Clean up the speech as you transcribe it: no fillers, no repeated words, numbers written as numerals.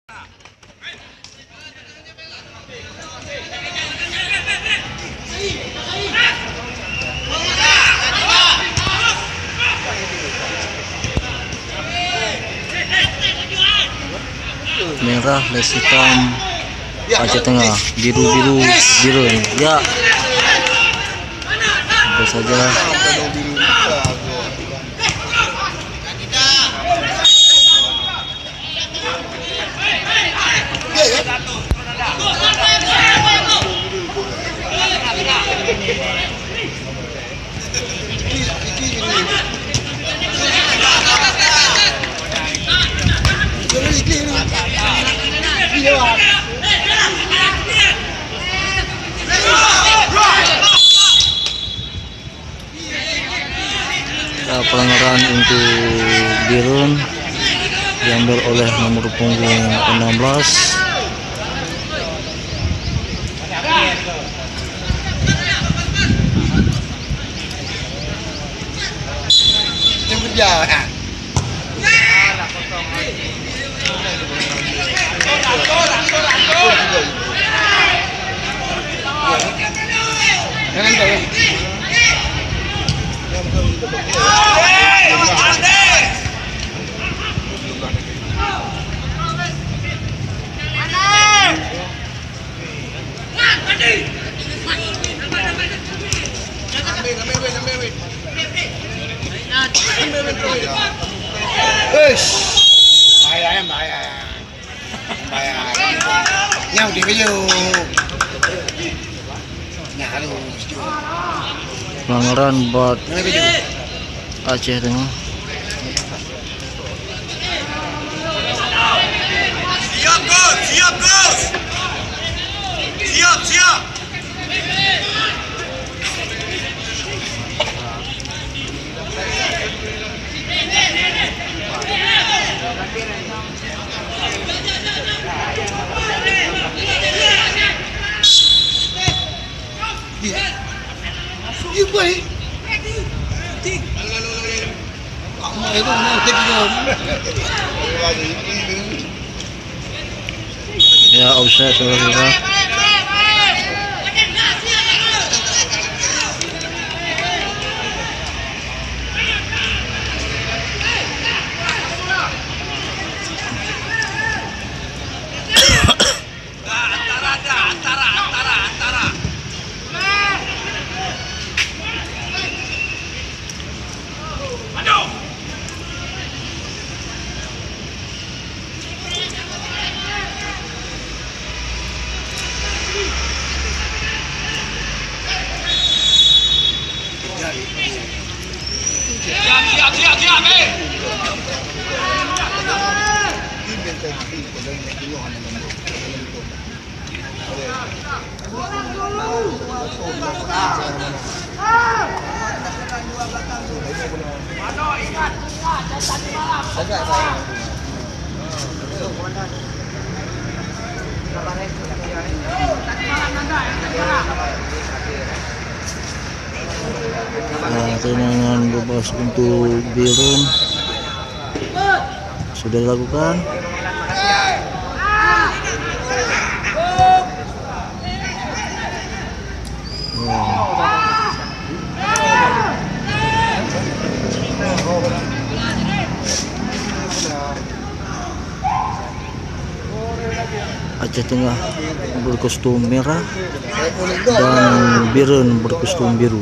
Merah, les hitam, Aceh Tengah, biru ya. Itu saja. Pelanggaran untuk Birun diambil oleh nomor punggung 16. Nhau thì bây giờ Pelanggaran buat Aceh Tengah. Siap Gus, siap Gus. Siap. Ya, offside saudara-saudara. Antara. Aduh. Siap, eh. Tendangan bebas untuk Birun sudah dilakukan. Aceh Tengah berkostum merah dan Birun berkostum biru.